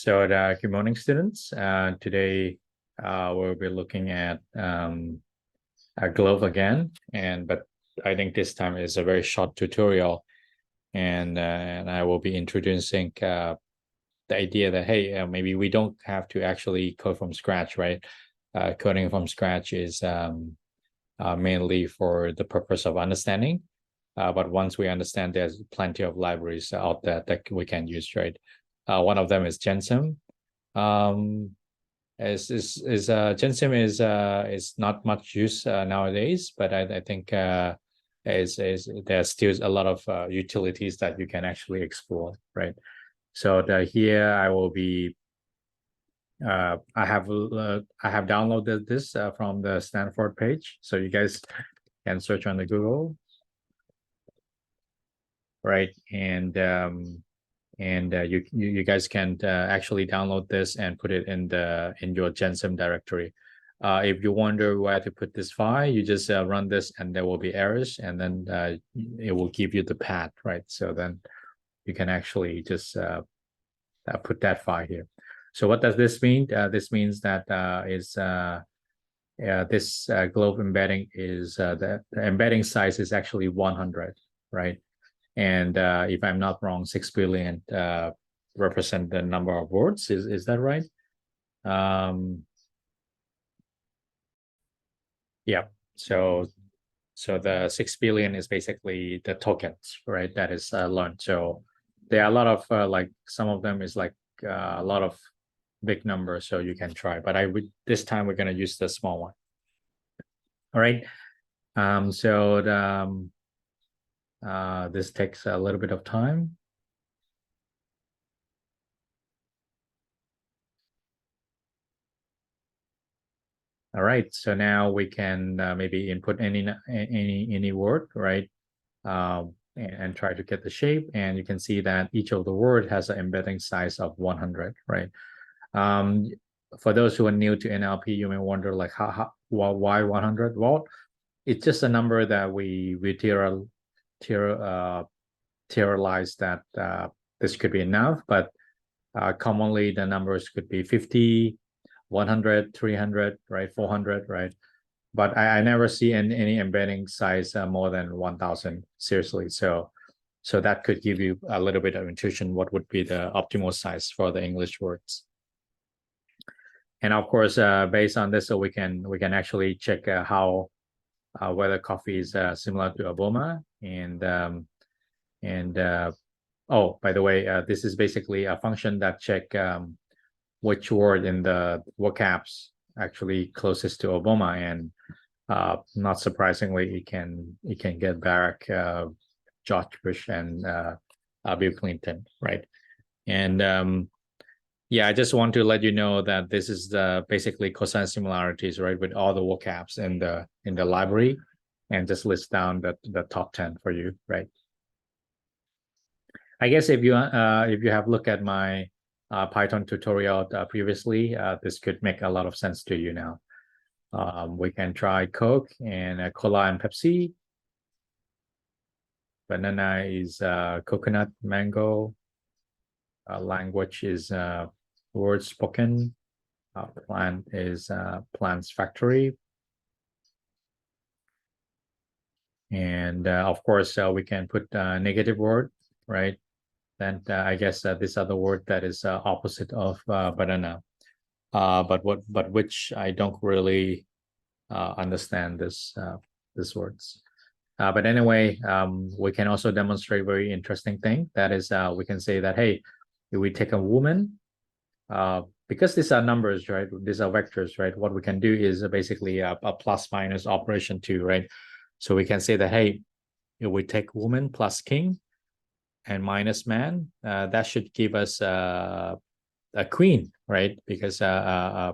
Good morning, students. Today we'll be looking at GloVe again, but I think this time is a very short tutorial, and I will be introducing the idea that hey, maybe we don't have to actually code from scratch, right? Coding from scratch is mainly for the purpose of understanding, but once we understand, there's plenty of libraries out there that we can use, right? One of them is Gensim. Gensim is not much use nowadays, but I think there's still a lot of utilities that you can actually explore, right? So here I will be. I have downloaded this from the Stanford page, so you guys can search on the Google, right? And you guys can actually download this and put it in your Gensim directory. If you wonder where to put this file, you just run this, and there will be errors, and then it will give you the path, right? So then you can actually just put that file here. So what does this mean? This means that this GloVe embedding is the embedding size is actually 100, right? And if I'm not wrong, 6 billion represent the number of words. Is that right? Yeah. So the 6 billion is basically the tokens, right? That is learned. So there are a lot of like some of them is like a lot of big numbers, so you can try. But this time we're going to use the small one. All right. This takes a little bit of time. All right, so now we can maybe input any word, right? And try to get the shape, and you can see that each of the word has an embedding size of 100, right? For those who are new to NLP, you may wonder like why 100? Well, it's just a number that we theorize that this could be enough, but commonly the numbers could be 50, 100, 300, right? 400, right? But I never see any embedding size more than 1,000, seriously. So that could give you a little bit of intuition what would be the optimal size for the English words. And of course, based on this, so we can actually check how whether coffee is similar to Obama. Oh, by the way, this is basically a function that check which word in the vocabs actually closest to Obama, and not surprisingly, it can get Barack, George Bush, and Bill Clinton, right? And yeah, I just want to let you know that this is the basically cosine similarities, right, with all the vocabs in the library, and just list down the top 10 for you, right? I guess if you have looked at my Python tutorial previously, this could make a lot of sense to you now. We can try Coke and Cola and Pepsi. Banana is coconut, mango. Language is words spoken. Plant is plants factory. And of course, we can put a negative word, right? Then I guess this other word that is opposite of banana. But which I don't really understand this words. But anyway, we can also demonstrate very interesting thing. That is, we can say that, hey, if we take a woman, because these are numbers, right? These are vectors, right? What we can do is basically a plus minus operation too, right? So we can say that, hey, if we take woman plus king and minus man, that should give us a queen, right? Because a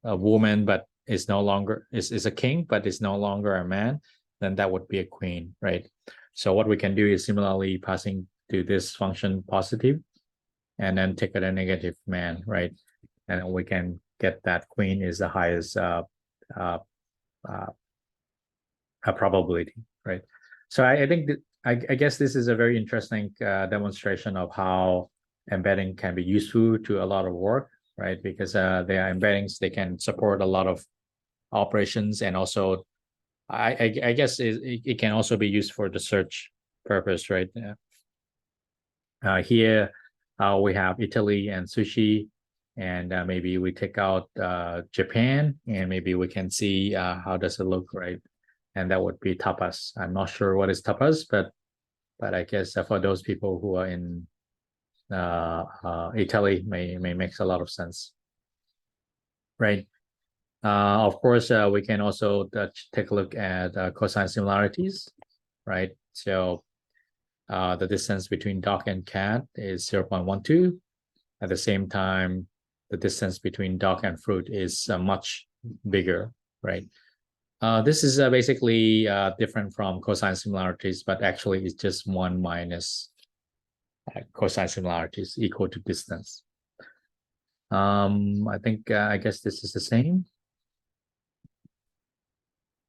woman, but is no longer is a king, but is no longer a man, then that would be a queen, right? So what we can do is similarly passing to this function positive, and then take a negative man, right? And we can get that queen is the highest probability, right? So I think that I guess this is a very interesting demonstration of how embedding can be useful to a lot of work, right? Because they are embeddings, they can support a lot of operations, and also I guess it can also be used for the search purpose, right? Here we have Italy and sushi, and maybe we take out Japan, and maybe we can see how does it look, right? And that would be tapas. I'm not sure what is tapas, but I guess for those people who are in Italy, may makes a lot of sense, right? Of course, we can also take a look at cosine similarities, right? So the distance between dog and cat is 0.12. At the same time, the distance between dog and fruit is much bigger, right? This is basically different from cosine similarities, but actually it's just 1 minus cosine similarities equal to distance. I think, I guess this is the same,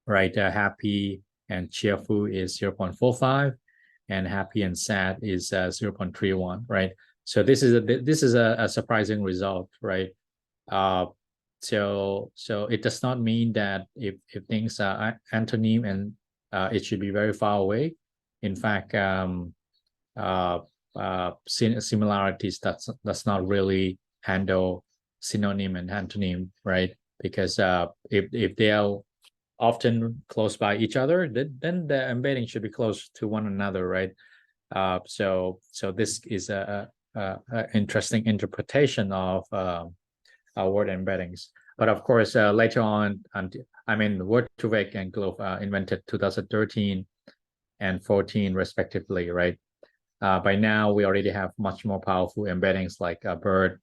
right? Happy and cheerful is 0.45, and happy and sad is 0.31, right? So this is a surprising result, right? So it does not mean that if things are antonym and it should be very far away. In fact, similarities does not really handle synonym and antonym, right? Because if they are often close by each other, then the embedding should be close to one another, right? So this is a interesting interpretation of word embeddings. But of course, later on, I mean, Word2Vec and GloVe invented 2013 and 14 respectively, right? By now, we already have much more powerful embeddings like a bird,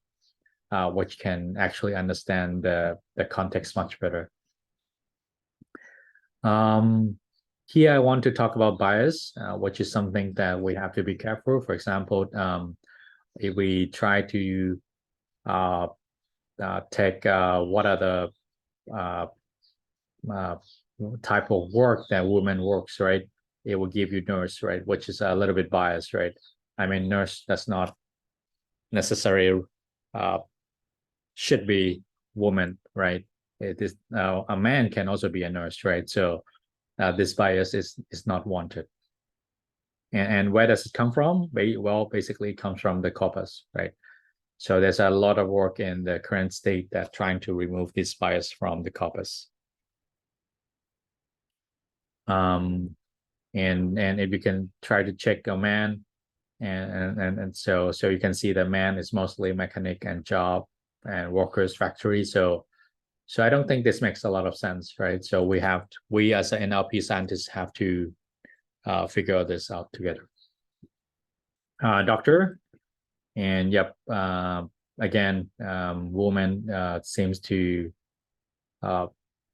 which can actually understand the context much better. Here, I want to talk about bias, which is something that we have to be careful. For example, if we try to take what are the type of work that women works, right? It will give you nurse, right? Which is a little bit biased, right? I mean, nurse does not necessarily should be woman, right? It is a man can also be a nurse, right? So this bias is not wanted. And where does it come from? Well, basically it comes from the corpus, right? So there's a lot of work in the current state that trying to remove this bias from the corpus. And if you can try to check a man, and so you can see the man is mostly mechanic and job and workers factory. So I don't think this makes a lot of sense, right? So we as an NLP scientists have to figure this out together. Doctor, and yep, again, woman seems to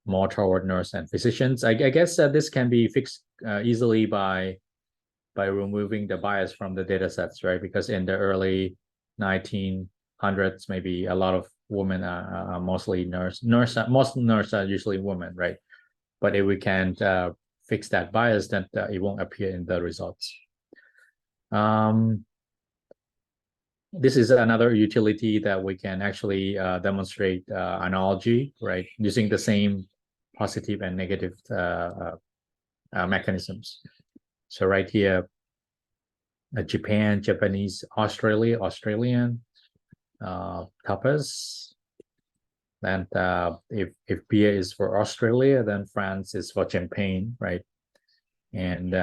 more toward nurse and physicians. I guess this can be fixed easily by removing the bias from the data sets, right? Because in the early 1900s, maybe a lot of women are mostly most nurses are usually women, right? But if we can fix that bias, then it won't appear in the results. This is another utility that we can actually demonstrate analogy, right? Using the same positive and negative mechanisms. So right here, Japan, Japanese, Australia, Australian, tapas. And if beer is for Australia, then France is for champagne, right? And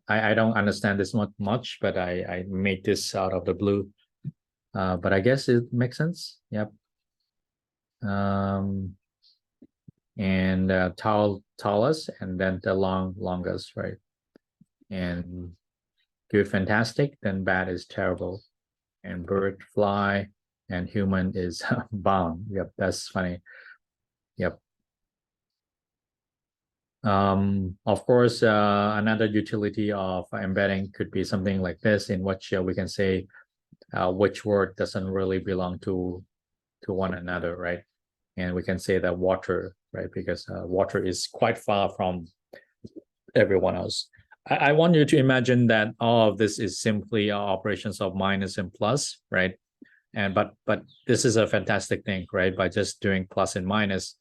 I don't understand this much, but I made this out of the blue. But I guess it makes sense. Yep. And tallest, and then the longest, right? And good, fantastic, then bad is terrible. And bird, fly, and human is bound. Yep, that's funny. Yep. Of course, another utility of embedding could be something like this, in which we can say which word doesn't really belong to one another, right? And we can say that water, right? Because water is quite far from everyone else. I want you to imagine that all of this is simply operations of minus and plus, right? And but this is a fantastic thing, right? By just doing plus and minus,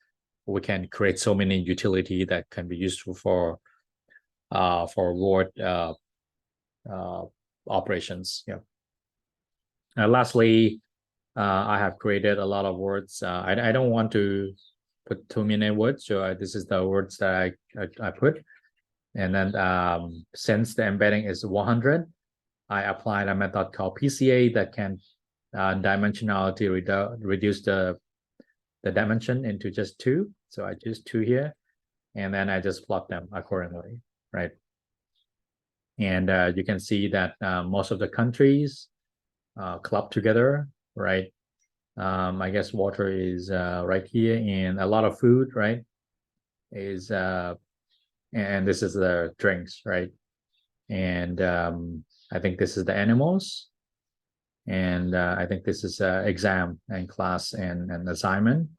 we can create so many utility that can be useful for word operations. Yeah. Lastly, I have created a lot of words. I don't want to put too many words, so this is the words that I put. And then since the embedding is 100, I applied a method called PCA that can dimensionality reduce the dimension into just 2. So I choose 2 here, and then I just plot them accordingly, right? And you can see that most of the countries club together, right? I guess water is right here, and a lot of food, right? Is and this is the drinks, right? And I think this is the animals, and I think this is exam and class and assignment,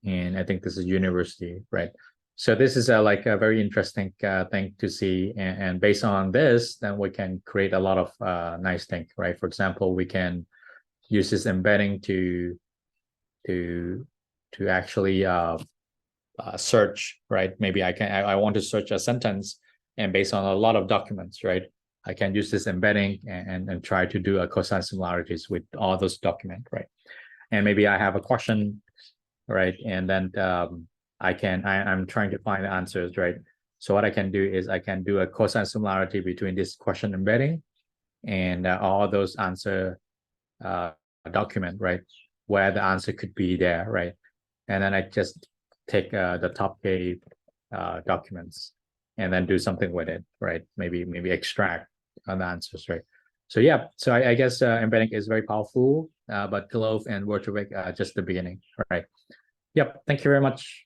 and I think this is university, right? So this is like a very interesting thing to see, and based on this, then we can create a lot of nice things, right? For example, we can use this embedding to actually search, right? Maybe I want to search a sentence, and based on a lot of documents, right? I can use this embedding and try to do a cosine similarities with all those documents, right? And maybe I have a question, right? And then I'm trying to find the answers, right? So what I can do is I can do a cosine similarity between this question embedding and all those answer document, right? Where the answer could be there, right? And then I just take the top K documents and then do something with it, right? Maybe extract the answers, right? So yeah, so I guess embedding is very powerful, but GloVe and WordTraffic are just the beginning, right? Yep, thank you very much.